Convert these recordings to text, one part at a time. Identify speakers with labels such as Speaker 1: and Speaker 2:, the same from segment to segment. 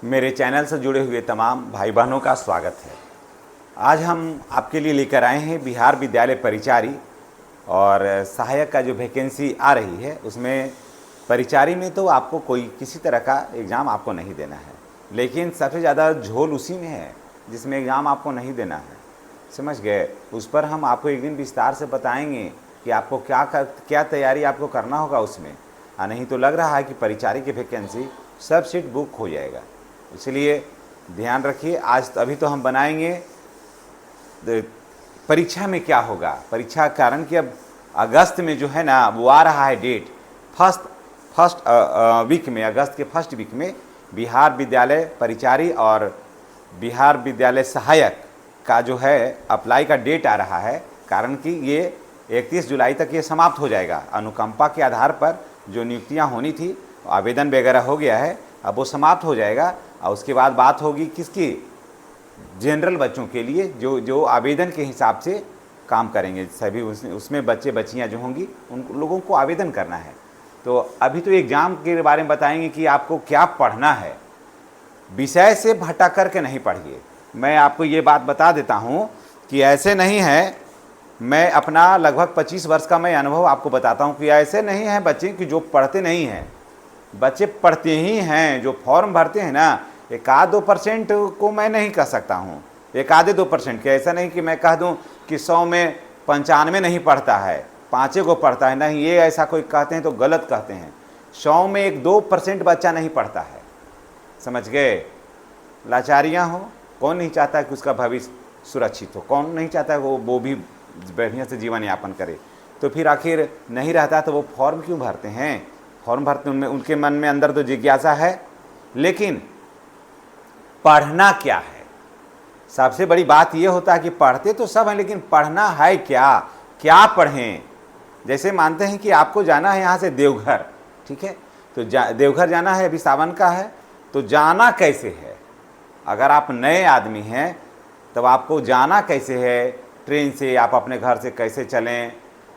Speaker 1: मेरे चैनल से जुड़े हुए तमाम भाई बहनों का स्वागत है। आज हम आपके लिए लेकर आए हैं बिहार विद्यालय परिचारी और सहायक का जो वैकेंसी आ रही है उसमें परिचारी में तो आपको कोई किसी तरह का एग्ज़ाम आपको नहीं देना है, लेकिन सबसे ज़्यादा झोल उसी में है जिसमें एग्ज़ाम आपको नहीं देना है। समझ गए? उस पर हम आपको एक दिन विस्तार से बताएंगे कि आपको क्या तैयारी आपको करना होगा उसमें। नहीं तो लग रहा है कि परिचारी की वैकेंसी सब सीट बुक हो जाएगा, इसलिए ध्यान रखिए। आज अभी तो हम बनाएंगे परीक्षा में क्या होगा। परीक्षा का कारण कि अब अगस्त में जो है ना वो आ रहा है डेट, फर्स्ट वीक में, अगस्त के फर्स्ट वीक में बिहार विद्यालय परिचारी और बिहार विद्यालय सहायक का जो है अप्लाई का डेट आ रहा है। कारण कि ये 31 जुलाई तक ये समाप्त हो जाएगा। अनुकंपा के आधार पर जो नियुक्तियां होनी थी, आवेदन वगैरह हो गया है, अब वो समाप्त हो जाएगा और उसके बाद बात होगी किसकी? जनरल बच्चों के लिए जो आवेदन के हिसाब से काम करेंगे सभी। उसमें बच्चे बच्चियां जो होंगी उन लोगों को आवेदन करना है। तो अभी तो एग्ज़ाम के बारे में बताएंगे कि आपको क्या पढ़ना है। विषय से भटक करके नहीं पढ़िए। मैं आपको ये बात बता देता हूँ कि ऐसे नहीं है, मैं अपना लगभग 25 वर्ष का मैं अनुभव आपको बताता हूँ कि ऐसे नहीं है बच्चे कि जो पढ़ते नहीं हैं। बच्चे पढ़ते ही हैं। जो फॉर्म भरते हैं ना, 1-2% को मैं नहीं कह सकता हूँ, 1-2% के। ऐसा नहीं कि मैं कह दूँ कि 100 में 95 नहीं पढ़ता है, 5 को पढ़ता है, नहीं। ये ऐसा कोई कहते हैं तो गलत कहते हैं। 100 में 1-2% बच्चा नहीं पढ़ता है। समझ गए? लाचारियाँ हो, कौन नहीं चाहता है कि उसका भविष्य सुरक्षित हो? कौन नहीं चाहता है वो भी बढ़िया से जीवन यापन करे? तो फिर आखिर नहीं रहता तो वो फॉर्म क्यों भरते हैं? फॉर्म भरते उनमें उनके मन में अंदर तो जिज्ञासा है, लेकिन पढ़ना क्या है? सबसे बड़ी बात ये होता है कि पढ़ते तो सब हैं, लेकिन पढ़ना है क्या? क्या पढ़ें? जैसे मानते हैं कि आपको जाना है यहाँ से देवघर, ठीक है? तो देवघर जाना है, अभी सावन का है, तो जाना कैसे है? अगर आप नए आदमी हैं तब आपको जाना कैसे है? ट्रेन से आप अपने घर से कैसे चलें,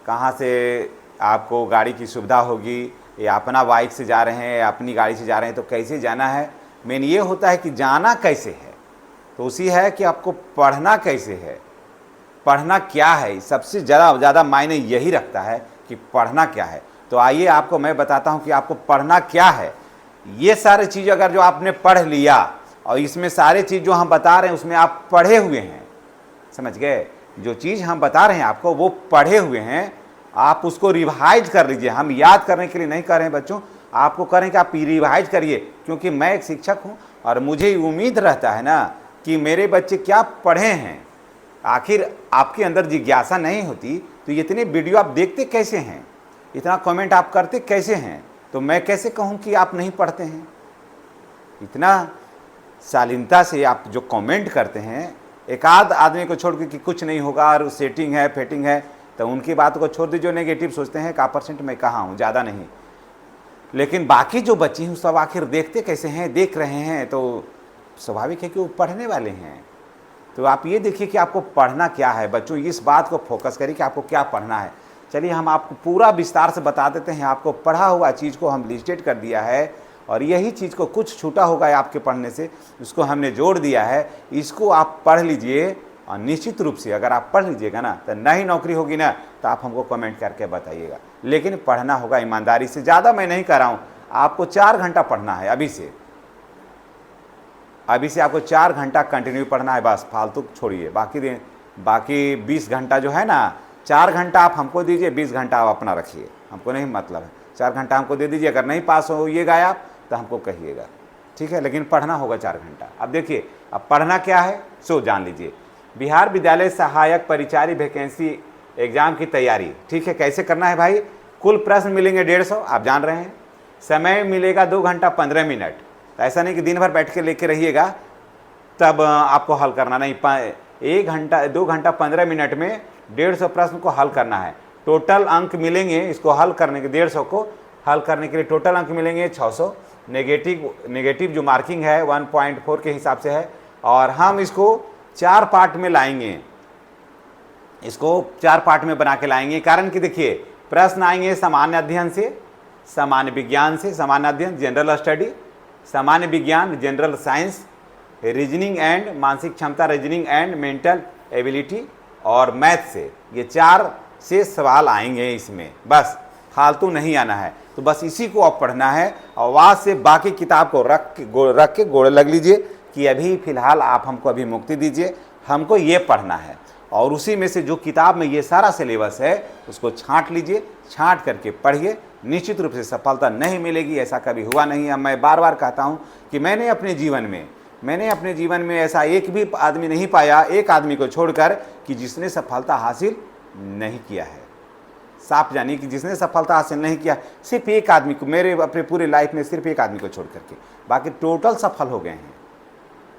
Speaker 1: कहाँ से आपको गाड़ी की सुविधा होगी, या अपना बाइक से जा रहे हैं या अपनी गाड़ी से जा रहे हैं तो कैसे जाना है? मेन ये होता है कि जाना कैसे है। तो उसी है कि आपको पढ़ना कैसे है, पढ़ना क्या है। सबसे ज़्यादा मायने यही रखता है कि पढ़ना क्या है। तो आइए आपको मैं बताता हूँ कि आपको पढ़ना क्या है। ये सारी चीज़ अगर जो आपने पढ़ लिया और इसमें सारे चीज़ जो हम बता रहे हैं उसमें आप पढ़े हुए हैं, समझ गए? जो चीज़ हम बता रहे हैं आपको वो पढ़े हुए हैं, आप उसको रिवाइज कर लीजिए। हम याद करने के लिए नहीं कर रहे हैं बच्चों, आपको करें कि आप रिवाइज करिए। क्योंकि मैं एक शिक्षक हूं और मुझे उम्मीद रहता है ना कि मेरे बच्चे क्या पढ़े हैं। आखिर आपके अंदर जिज्ञासा नहीं होती तो इतने वीडियो आप देखते कैसे हैं, इतना कमेंट आप करते कैसे हैं? तो मैं कैसे कहूं कि आप नहीं पढ़ते हैं? इतना शालीनता से आप जो कमेंट करते हैं, एक आध आदमी को छोड़ के कि कुछ नहीं होगा और सेटिंग है फेटिंग है, तो उनकी बात को छोड़ दीजिए। नेगेटिव सोचते हैं 1% मैं कहाँ हूँ, ज़्यादा नहीं। लेकिन बाकी जो बच्चे हैं सब आखिर देखते कैसे हैं, देख रहे हैं, तो स्वाभाविक है कि वो पढ़ने वाले हैं। तो आप ये देखिए कि आपको पढ़ना क्या है। बच्चों इस बात को फोकस करिए कि आपको क्या पढ़ना है। चलिए हम आपको पूरा विस्तार से बता देते हैं। आपको पढ़ा हुआ चीज़ को हम लिस्टेड कर दिया है और यही चीज़ को कुछ छूटा होगा आपके पढ़ने से, उसको हमने जोड़ दिया है। इसको आप पढ़ लीजिए और निश्चित रूप से अगर आप पढ़ लीजिएगा ना तो नहीं नौकरी होगी ना, तो आप हमको कमेंट करके बताइएगा। लेकिन पढ़ना होगा ईमानदारी से। ज़्यादा मैं नहीं कर रहा हूँ, आपको 4 घंटा पढ़ना है अभी से आपको 4 घंटा कंटिन्यू पढ़ना है, बस। फालतू छोड़िए। बाकी 20 घंटा जो है ना, 4 घंटा आप हमको दीजिए, 20 घंटा आप अपना रखिए। हमको नहीं मतलब है, 4 घंटा हमको दे दीजिए। अगर नहीं पास होइएगा आप तो हमको कहिएगा, ठीक है? लेकिन पढ़ना होगा 4 घंटा। अब देखिए, अब पढ़ना क्या है सो जान लीजिए। बिहार विद्यालय सहायक परिचारी वैकेंसी एग्जाम की तैयारी, ठीक है? कैसे करना है भाई? कुल प्रश्न मिलेंगे 150, आप जान रहे हैं। समय मिलेगा 2 घंटा 15 मिनट। ऐसा नहीं कि दिन भर बैठ के लेके रहिएगा तब आपको हल करना, नहीं। 2 घंटा 15 मिनट में 150 प्रश्न को हल करना है। टोटल अंक मिलेंगे इसको हल करने के, 150 को हल करने के लिए टोटल अंक मिलेंगे 600। नेगेटिव जो मार्किंग है 1.4 के हिसाब से है। और हम इसको 4 पार्ट में लाएंगे, इसको 4 पार्ट में बना के लाएंगे। कारण कि देखिए, प्रश्न आएंगे सामान्य अध्ययन से, सामान्य विज्ञान से, सामान्य अध्ययन जनरल स्टडी, सामान्य विज्ञान जनरल साइंस, रीजनिंग एंड मानसिक क्षमता रीजनिंग एंड मेंटल एबिलिटी और मैथ से, ये 4 से सवाल आएंगे इसमें, बस फालतू नहीं आना है। तो बस इसी को आप पढ़ना है और वहाँ से बाकी किताब को रख के गोड़ लग लीजिए कि अभी फ़िलहाल आप हमको अभी मुक्ति दीजिए, हमको ये पढ़ना है। और उसी में से जो किताब में ये सारा सिलेबस है उसको छांट लीजिए, छांट करके पढ़िए। निश्चित रूप से सफलता नहीं मिलेगी, ऐसा कभी हुआ नहीं है। मैं बार बार कहता हूँ कि मैंने अपने जीवन में ऐसा एक भी आदमी नहीं पाया, एक आदमी को छोड़कर, कि जिसने सफलता हासिल नहीं किया है। साफ जानिए कि जिसने सफलता हासिल नहीं किया, सिर्फ एक आदमी को, मेरे अपने पूरे लाइफ में सिर्फ एक आदमी को छोड़ करके, बाकी टोटल सफल हो गए हैं।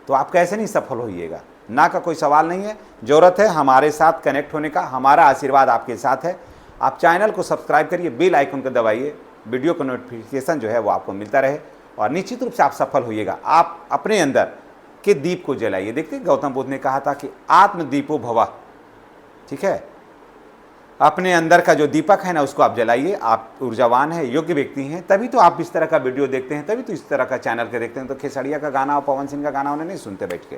Speaker 1: तो आप कैसे नहीं सफल होइएगा, ना का कोई सवाल नहीं है। ज़रूरत है हमारे साथ कनेक्ट होने का, हमारा आशीर्वाद आपके साथ है। आप चैनल को सब्सक्राइब करिए, बेल आइकन को दबाइए, वीडियो का नोटिफिकेशन जो है वो आपको मिलता रहे और निश्चित रूप से आप सफल होइएगा। आप अपने अंदर के दीप को जलाइए। देखते गौतम बुद्ध ने कहा था कि आत्मदीपो भव, ठीक है, अपने अंदर का जो दीपक है ना उसको आप जलाइए। आप ऊर्जावान हैं, योग्य व्यक्ति हैं, तभी तो आप इस तरह का वीडियो देखते हैं, तभी तो इस तरह का चैनल के देखते हैं। तो खेसड़िया का गाना और पवन सिंह का गाना उन्हें नहीं सुनते बैठ के,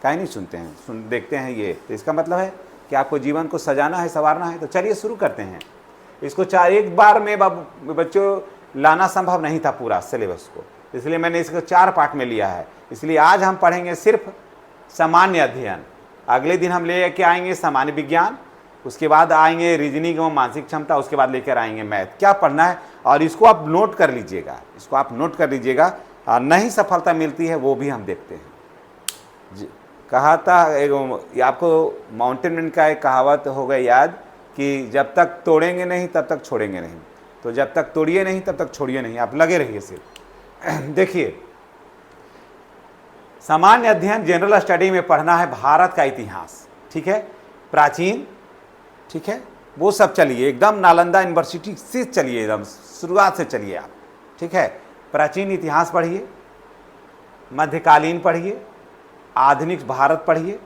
Speaker 1: काहे नहीं सुनते हैं, देखते हैं ये। तो इसका मतलब है कि आपको जीवन को सजाना है, संवारना है। तो चलिए शुरू करते हैं इसको। एक बार में बच्चों लाना संभव नहीं था पूरा सिलेबस को, इसलिए मैंने इसको 4 पार्ट में लिया है। इसलिए आज हम पढ़ेंगे सिर्फ सामान्य अध्ययन, अगले दिन हम ले के आएंगे सामान्य विज्ञान, उसके बाद आएंगे रीजनिंग एवं मानसिक क्षमता, उसके बाद लेकर आएंगे मैथ। क्या पढ़ना है और इसको आप नोट कर लीजिएगा, इसको आप नोट कर लीजिएगा। और नहीं सफलता मिलती है वो भी हम देखते हैं जी। कहा था आपको माउंटेन मैन का एक कहावत हो गई याद कि जब तक तोड़ेंगे नहीं तब तक छोड़ेंगे नहीं। तो जब तक तोड़िए नहीं तब तक छोड़िए नहीं, आप लगे रहिए सिर्फ। देखिए, सामान्य अध्ययन जनरल स्टडी में पढ़ना है भारत का इतिहास, ठीक है, प्राचीन, ठीक है, वो सब चलिए एकदम नालंदा यूनिवर्सिटी से चलिए, एकदम शुरुआत से चलिए आप, ठीक है। प्राचीन इतिहास पढ़िए, मध्यकालीन पढ़िए, आधुनिक भारत पढ़िए,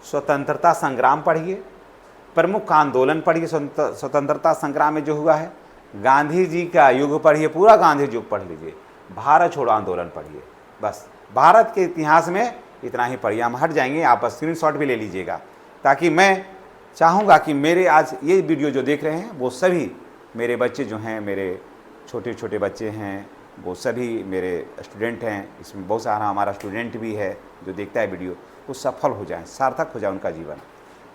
Speaker 1: स्वतंत्रता संग्राम पढ़िए, प्रमुख आंदोलन पढ़िए स्वतंत्रता संग्राम में जो हुआ है, गांधी जी का युग पढ़िए, पूरा गांधी युग पढ़ लीजिए, भारत छोड़ो आंदोलन पढ़िए। बस भारत के इतिहास में इतना ही पढ़िए। हम हट जाएंगे, आप स्क्रीनशॉट भी ले लीजिएगा, ताकि मैं चाहूँगा कि मेरे आज ये वीडियो जो देख रहे हैं वो सभी मेरे बच्चे जो हैं, मेरे छोटे छोटे बच्चे हैं, वो सभी मेरे स्टूडेंट हैं। इसमें बहुत सारा हमारा स्टूडेंट भी है जो देखता है वीडियो, वो सफल हो जाए, सार्थक हो जाए उनका जीवन।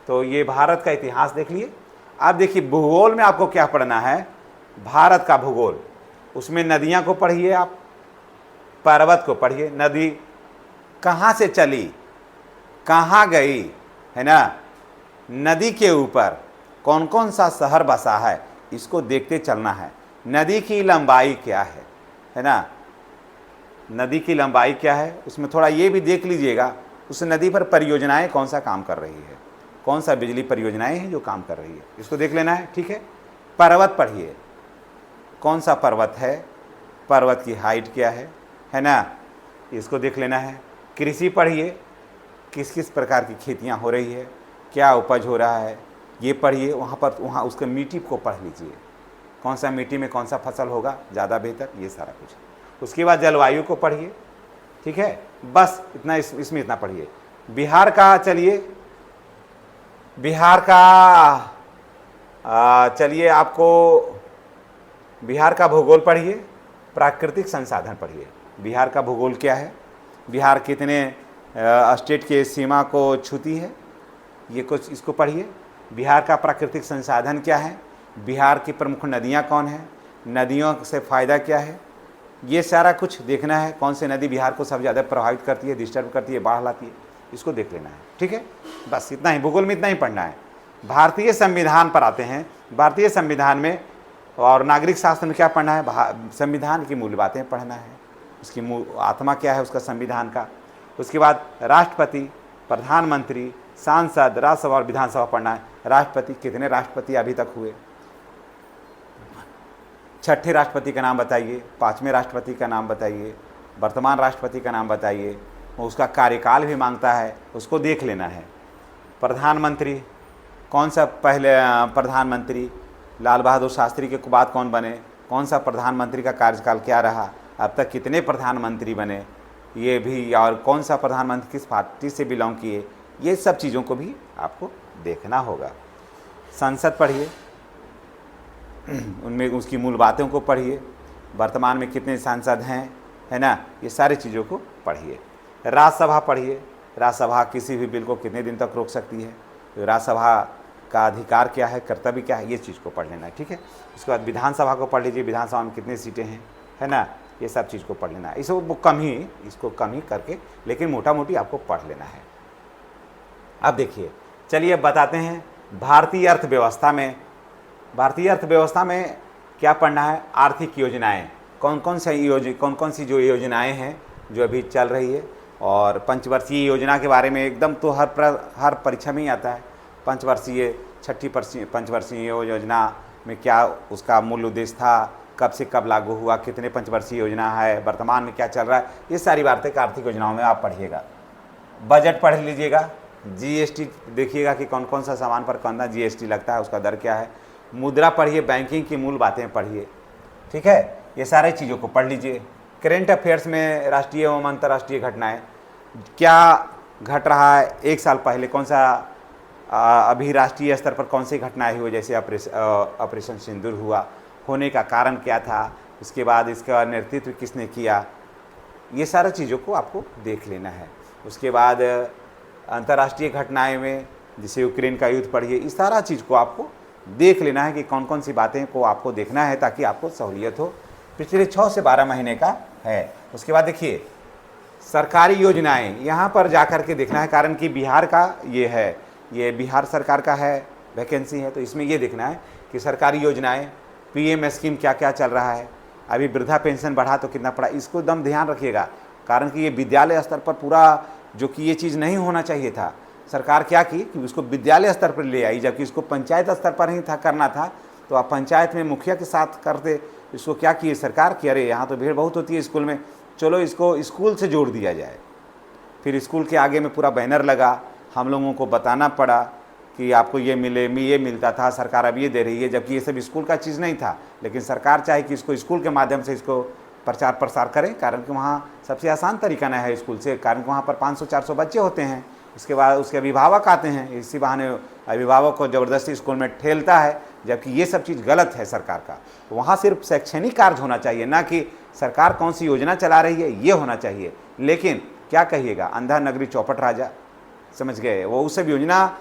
Speaker 1: तो ये भारत का इतिहास देख लिए। अब देखिए भूगोल में आपको क्या पढ़ना है, भारत का भूगोल, उसमें नदियाँ को पढ़िए, आप पर्वत को पढ़िए, नदी कहाँ से चली, कहाँ गई, है ना, नदी के ऊपर कौन कौन सा शहर बसा है, इसको देखते चलना है। नदी की लंबाई क्या है ना, नदी की लंबाई क्या है, उसमें थोड़ा ये भी देख लीजिएगा उस नदी पर परियोजनाएं कौन सा काम कर रही है, कौन सा बिजली परियोजनाएं हैं जो काम कर रही है, इसको देख लेना है, ठीक है। पर्वत पढ़िए, कौन सा पर्वत है, पर्वत की हाइट क्या है ना, इसको देख लेना है। कृषि पढ़िए, किस किस प्रकार की खेतियाँ हो रही है, क्या उपज हो रहा है, ये पढ़िए। वहाँ उसके मिट्टी को पढ़ लीजिए, कौन सा मिट्टी में कौन सा फसल होगा ज़्यादा बेहतर, ये सारा कुछ। उसके बाद जलवायु को पढ़िए, ठीक है, बस इतना, इसमें इतना पढ़िए। बिहार का चलिए, बिहार का चलिए आपको बिहार का भूगोल पढ़िए, प्राकृतिक संसाधन पढ़िए। बिहार का भूगोल क्या है, बिहार कितने स्टेट के सीमा को छूती है, ये कुछ इसको पढ़िए। बिहार का प्राकृतिक संसाधन क्या है, बिहार की प्रमुख नदियाँ कौन हैं, नदियों से फ़ायदा क्या है, ये सारा कुछ देखना है। कौन सी नदी बिहार को सबसे ज़्यादा प्रभावित करती है, डिस्टर्ब करती है, बाढ़ लाती है, इसको देख लेना है, ठीक है। बस इतना ही, भूगोल में इतना ही पढ़ना है। भारतीय संविधान पर आते हैं। भारतीय संविधान में और नागरिक शास्त्र में क्या पढ़ना है, संविधान की मूल बातें पढ़ना है, उसकी आत्मा क्या है उसका, संविधान का। उसके बाद राष्ट्रपति, प्रधानमंत्री, सांसद, राज्यसभा और विधानसभा पढ़ना है। राष्ट्रपति, कितने राष्ट्रपति अभी तक हुए, 6ठे राष्ट्रपति का नाम बताइए, 5वें राष्ट्रपति का नाम बताइए, वर्तमान राष्ट्रपति का नाम बताइए, उसका कार्यकाल भी मांगता है, उसको देख लेना है। प्रधानमंत्री, कौन सा पहले प्रधानमंत्री, लाल बहादुर शास्त्री के बाद कौन बने, कौन सा प्रधानमंत्री का कार्यकाल क्या रहा, अब तक कितने प्रधानमंत्री बने ये भी, और कौन सा प्रधानमंत्री किस पार्टी से बिलोंग किए, ये सब चीज़ों को भी आपको देखना होगा। संसद पढ़िए, उनमें उसकी मूल बातों को पढ़िए, वर्तमान में कितने सांसद हैं, है ना, ये सारी चीज़ों को पढ़िए। राज्यसभा पढ़िए, राज्यसभा किसी भी बिल को कितने दिन तक रोक सकती है, तो राज्यसभा का अधिकार क्या है, कर्तव्य क्या है, ये चीज़ को पढ़ लेना है, ठीक है। उसके बाद विधानसभा को पढ़ लीजिए, विधानसभा में कितनी सीटें हैं, है ना, ये सब चीज़ को पढ़ लेना है। इसको कम ही करके, लेकिन मोटा मोटी आपको पढ़ लेना है। अब देखिए, चलिए अब बताते हैं भारतीय अर्थव्यवस्था में क्या पढ़ना है। आर्थिक योजनाएं, कौन कौन सी जो योजनाएं हैं जो अभी चल रही है, और पंचवर्षीय योजना के बारे में एकदम तो हर परीक्षा में ही आता है। छठी पंचवर्षीय योजना में क्या उसका मूल उद्देश्य था, कब से कब लागू हुआ, कितने पंचवर्षीय योजना है, वर्तमान में क्या चल रहा है, ये सारी बातें आर्थिक योजनाओं में आप पढ़िएगा। बजट पढ़ लीजिएगा, जीएसटी देखिएगा कि कौन कौन सा सामान पर कौन सा जीएसटी लगता है, उसका दर क्या है। मुद्रा पढ़िए, बैंकिंग की मूल बातें पढ़िए, ठीक है, ये सारी चीज़ों को पढ़ लीजिए। करेंट अफेयर्स में राष्ट्रीय एवं अंतर्राष्ट्रीय घटनाएं, क्या घट रहा है, एक साल पहले कौन सा अभी राष्ट्रीय स्तर पर कौन सी घटनाएं हुई, जैसे ऑपरेशन सिंदूर हुआ, होने का कारण क्या था, उसके बाद इसका नेतृत्व किसने किया, ये सारी चीज़ों को आपको देख लेना है। उसके बाद अंतर्राष्ट्रीय घटनाएं में जैसे यूक्रेन का युद्ध पढ़िए, इस सारा चीज़ को आपको देख लेना है कि कौन कौन सी बातें को आपको देखना है ताकि आपको सहूलियत हो। पिछले 6 से 12 महीने का है। उसके बाद देखिए सरकारी योजनाएं, यहाँ पर जाकर के देखना है, कारण कि बिहार का ये बिहार सरकार का है, वैकेंसी है, तो इसमें ये देखना है कि सरकारी योजनाएं, पीएम स्कीम क्या क्या चल रहा है, अभी वृद्धा पेंशन बढ़ा तो कितना पड़ा, इसको एकदम ध्यान रखिएगा। कारण कि ये विद्यालय स्तर पर पूरा, जो कि ये चीज़ नहीं होना चाहिए था, सरकार क्या की कि उसको विद्यालय स्तर पर ले आई, जबकि इसको पंचायत स्तर पर ही था करना था। तो आप पंचायत में मुखिया के साथ करते, इसको क्या किए सरकार कि अरे यहाँ तो भीड़ बहुत होती है स्कूल में, चलो इसको स्कूल से जोड़ दिया जाए। फिर स्कूल के आगे में पूरा बैनर लगा, हम लोगों को बताना पड़ा कि आपको ये मिलता था, सरकार अब ये दे रही है, जबकि ये सब स्कूल का चीज़ नहीं था। लेकिन सरकार चाहे कि इसको स्कूल के माध्यम से इसको प्रचार प्रसार करें, कारण कि वहाँ सबसे आसान तरीका ना है स्कूल से, कारण कि वहाँ पर 500-400 बच्चे होते हैं। उसके बाद उसके अभिभावक आते हैं, इसी बहाने अभिभावक को ज़बरदस्ती स्कूल में ठेलता है, जबकि ये सब चीज़ गलत है सरकार का। तो वहाँ सिर्फ शैक्षणिक कार्य होना चाहिए, ना कि सरकार कौन सी योजना चला रही है ये होना चाहिए। लेकिन क्या कहिएगा, अंधा नगरी चौपट राजा, समझ गए, वो उस सब योजना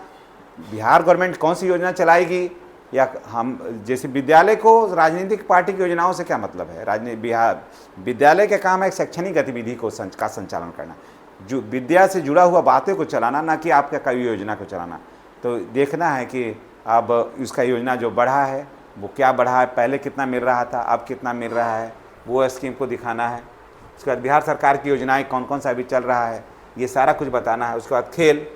Speaker 1: बिहार गवर्नमेंट कौन सी योजना चलाएगी, या हम जैसे विद्यालय को राजनीतिक पार्टी की योजनाओं से क्या मतलब है। विद्यालय का काम है शैक्षणिक गतिविधि का संचालन करना, जो विद्या से जुड़ा हुआ बातें को चलाना, ना कि आपका कोई योजना को चलाना। तो देखना है कि अब उसका योजना जो बढ़ा है वो क्या बढ़ा है, पहले कितना मिल रहा था, अब कितना मिल रहा है, वो स्कीम को दिखाना है। उसके बाद बिहार सरकार की योजनाएं कौन कौन सा अभी चल रहा है, ये सारा कुछ बताना है। उसके बाद खेल,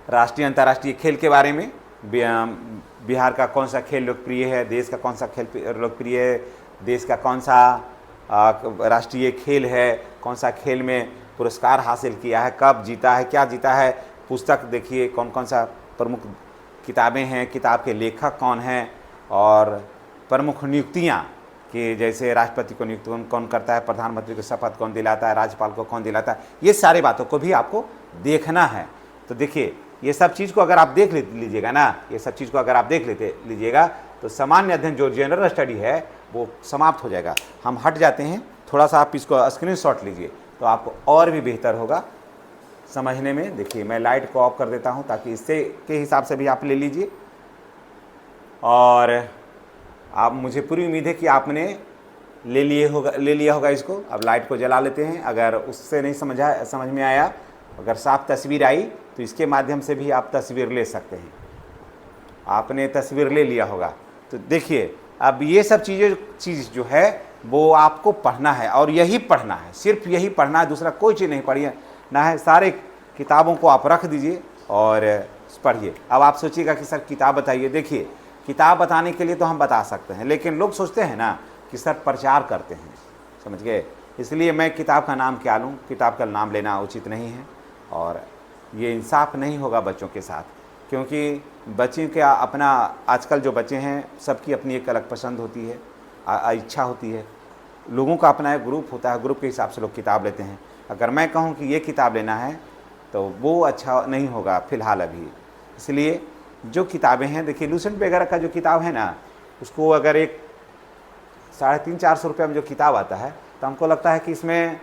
Speaker 1: राष्ट्रीय अंतर्राष्ट्रीय खेल के बारे में, बिहार का कौन सा खेल लोकप्रिय है, देश का कौन सा खेल लोकप्रिय है, देश का कौन सा राष्ट्रीय खेल है, कौन सा खेल में पुरस्कार हासिल किया है, कब जीता है, क्या जीता है। पुस्तक देखिए कौन कौन सा प्रमुख किताबें हैं, किताब के लेखक कौन हैं, और प्रमुख नियुक्तियाँ कि जैसे राष्ट्रपति को नियुक्त कौन करता है, प्रधानमंत्री को शपथ कौन दिलाता है, राज्यपाल को कौन दिलाता है, ये सारी बातों को भी आपको देखना है। तो देखिए ये सब चीज़ को अगर आप देख लीजिएगा ना, ये सब चीज़ को अगर आप देख लीजिएगा तो सामान्य अध्ययन जो जनरल स्टडी है वो समाप्त हो जाएगा। हम हट जाते हैं, थोड़ा सा आप इसको स्क्रीनशॉट लीजिए तो आपको और भी बेहतर होगा समझने में। देखिए मैं लाइट को ऑफ कर देता हूं ताकि इससे के हिसाब से भी आप ले लीजिए, और आप, मुझे पूरी उम्मीद है कि आपने ले लिया होगा इसको। अब लाइट को जला लेते हैं, अगर उससे नहीं समझ में आया, अगर साफ तस्वीर आई तो इसके माध्यम से भी आप तस्वीर ले सकते हैं। आपने तस्वीर ले लिया होगा तो देखिए अब ये सब चीज़ जो है वो आपको पढ़ना है, और यही पढ़ना है, सिर्फ यही पढ़ना है, दूसरा कोई चीज़ नहीं पढ़िए ना है। सारे किताबों को आप रख दीजिए और पढ़िए। अब आप सोचिएगा कि सर किताब बताइए, देखिए किताब बताने के लिए तो हम बता सकते हैं, लेकिन लोग सोचते हैं ना कि सर प्रचार करते हैं, समझ गए, इसलिए मैं किताब का नाम क्या लूँ, किताब का नाम लेना उचित नहीं है, और ये इंसाफ नहीं होगा बच्चों के साथ, क्योंकि बच्चे का अपना, आजकल जो बच्चे हैं सबकी अपनी एक अलग पसंद होती है, इच्छा होती है, लोगों का अपना एक ग्रुप होता है, ग्रुप के हिसाब से लोग किताब लेते हैं। अगर मैं कहूँ कि ये किताब लेना है तो वो अच्छा नहीं होगा फ़िलहाल अभी। इसलिए जो किताबें हैं, देखिए लूसेंट वगैरह का जो किताब है ना, उसको अगर एक 350-400 रुपये में जो किताब आता है, तो हमको लगता है कि इसमें,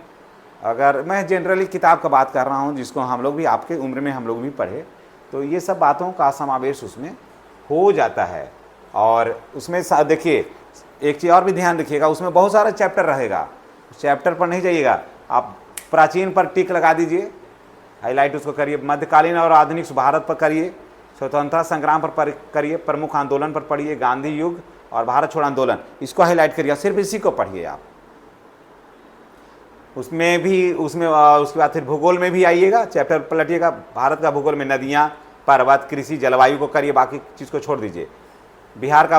Speaker 1: अगर मैं जनरली किताब का बात कर रहा हूँ जिसको हम लोग भी आपके उम्र में हम लोग भी पढ़े, तो ये सब बातों का समावेश उसमें हो जाता है। और उसमें देखिए एक चीज़ और भी ध्यान रखिएगा, उसमें बहुत सारा चैप्टर रहेगा, उस चैप्टर पर नहीं जाइएगा आप, प्राचीन पर टिक लगा दीजिए, हाईलाइट उसको करिए, मध्यकालीन और आधुनिक भारत पर करिए, स्वतंत्रता संग्राम पर करिए, प्रमुख आंदोलन पर पढ़िए, गांधी युग और भारत छोड़ आंदोलन, इसको हाईलाइट करिए, सिर्फ इसी को पढ़िए आप। उसके बाद फिर भूगोल में भी आइएगा, चैप्टर पलटिएगा, भारत का भूगोल में नदियाँ, पर्वत, कृषि, जलवायु को करिए, बाकी चीज़ को छोड़ दीजिए। बिहार का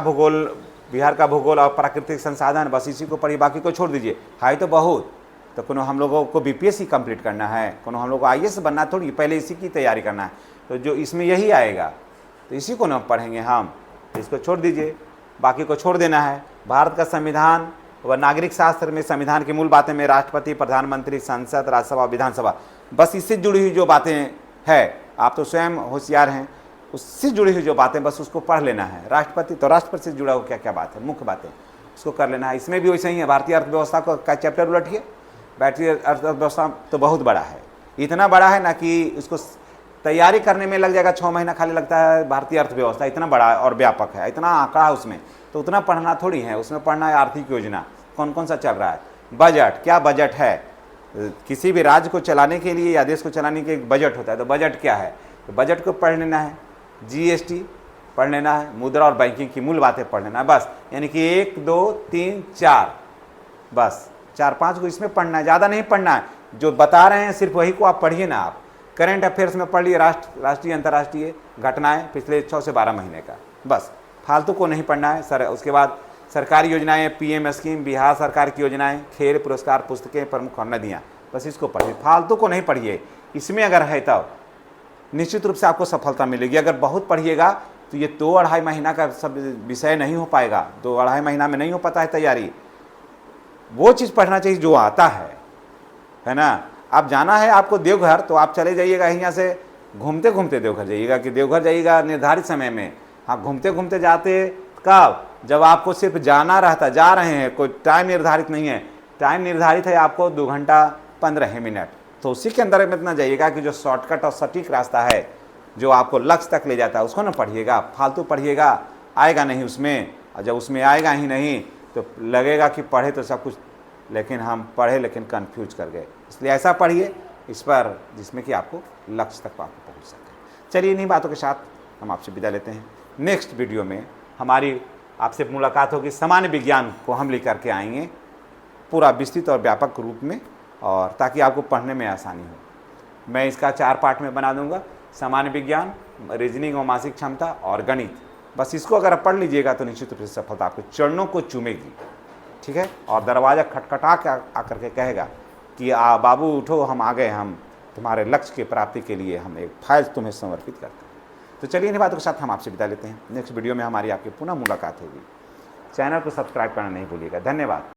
Speaker 1: भूगोल और प्राकृतिक संसाधन, बस इसी को पढ़िए, बाकी को छोड़ दीजिए। है तो बहुत, तो कोनो हम लोगों को बीपीएससी कंप्लीट करना है, कोनो हम लोग को आईएएस बनना थोड़ी, पहले इसी की तैयारी करना है, तो जो इसमें यही आएगा तो इसी को ना पढ़ेंगे हम, तो इसको छोड़ दीजिए, बाकी को छोड़ देना है। भारत का संविधान व नागरिक शास्त्र में संविधान की मूल बातें में राष्ट्रपति, प्रधानमंत्री, संसद, राज्यसभा, विधानसभा, बस इससे जुड़ी हुई जो बातें हैं, आप तो स्वयं होशियार हैं, उससे जुड़ी हुई जो बातें बस उसको पढ़ लेना है। राष्ट्रपति तो राष्ट्रपति से जुड़ा हुआ क्या क्या बात है, मुख्य बातें, उसको कर लेना है। इसमें भी वैसे ही है, भारतीय अर्थव्यवस्था का चैप्टर उलटिए, भारतीय अर्थव्यवस्था तो बहुत बड़ा है, इतना बड़ा है ना कि उसको तैयारी करने में लग जाएगा 6 महीना खाली लगता है। भारतीय अर्थव्यवस्था इतना बड़ा और व्यापक है, इतना आंकड़ा है उसमें, तो उतना पढ़ना थोड़ी है, उसमें पढ़ना है आर्थिक योजना कौन कौन सा चल रहा है, बजट, क्या बजट है, किसी भी राज्य को चलाने के लिए या देश को चलाने के एक बजट होता है, तो बजट क्या है, तो बजट को पढ़ लेना है, जीएसटी पढ़ लेना है, मुद्रा और बैंकिंग की मूल बातें पढ़ लेना है, बस। यानी कि 1 2 3 4, बस 4-5 को इसमें पढ़ना है, ज़्यादा नहीं पढ़ना है। जो बता रहे हैं सिर्फ वही को आप पढ़िए ना। आप करंट अफेयर्स में पढ़ लिए, राष्ट्रीय अंतर्राष्ट्रीय घटनाएं पिछले 6 से 12 महीने का, बस, फालतू को नहीं पढ़ना है सर। उसके बाद सरकारी योजनाएं, पीएम स्कीम, बिहार सरकार की योजनाएं, खेल पुरस्कार, पुस्तकें, प्रमुख और नदियाँ, बस इसको पढ़िए, फालतू को नहीं पढ़िए। इसमें अगर है तब निश्चित रूप से आपको सफलता मिलेगी। अगर बहुत पढ़िएगा तो ये 2-2.5 महीना का सब विषय नहीं हो पाएगा, 2-2.5 महीना में नहीं हो पाता है तैयारी। वो चीज़ पढ़ना चाहिए जो आता है ना। आप जाना है आपको देवघर, तो आप चले जाइएगा यहाँ से घूमते घूमते देवघर जाइएगा, कि देवघर जाइएगा निर्धारित समय में। हाँ, घूमते घूमते जाते कब, जब आपको सिर्फ जाना रहता, जा रहे हैं, कोई टाइम निर्धारित नहीं है। टाइम निर्धारित है आपको 2 घंटा 15 मिनट, तो उसी के अंदर में इतना जाइएगा कि जो शॉर्टकट और सटीक रास्ता है जो आपको लक्ष्य तक ले जाता है, उसको ना पढ़िएगा। फालतू पढ़िएगा, आएगा नहीं उसमें, और जब उसमें आएगा ही नहीं तो लगेगा कि पढ़े तो सब कुछ, लेकिन हम पढ़े लेकिन कन्फ्यूज कर गए। इसलिए ऐसा पढ़िए इस पर जिसमें कि आपको लक्ष्य तक आपको पहुँच सके। चलिए इन्हीं बातों के साथ हम आपसे विदा लेते हैं। नेक्स्ट वीडियो में हमारी आपसे मुलाकात होगी, सामान्य विज्ञान को हम लेकर के आएंगे पूरा विस्तृत और व्यापक रूप में, और ताकि आपको पढ़ने में आसानी हो। मैं इसका 4 पार्ट में बना दूंगा, सामान्य विज्ञान, रीजनिंग और मानसिक क्षमता और गणित। बस इसको अगर आप पढ़ लीजिएगा तो निश्चित रूप से सफलता आपको चरणों को चूमेगी, ठीक है। और दरवाज़ा खटखटा के आकर के कहेगा कि बाबू उठो, हम आ गए, हम तुम्हारे लक्ष्य की प्राप्ति के लिए हम एक फाइल तुम्हें समर्पित करते हैं। तो चलिए इन्हीं बातों के साथ हम आपसे विदा लेते हैं। नेक्स्ट वीडियो में हमारी आपकी पुनः मुलाकात होगी। चैनल को सब्सक्राइब करना नहीं भूलिएगा। धन्यवाद।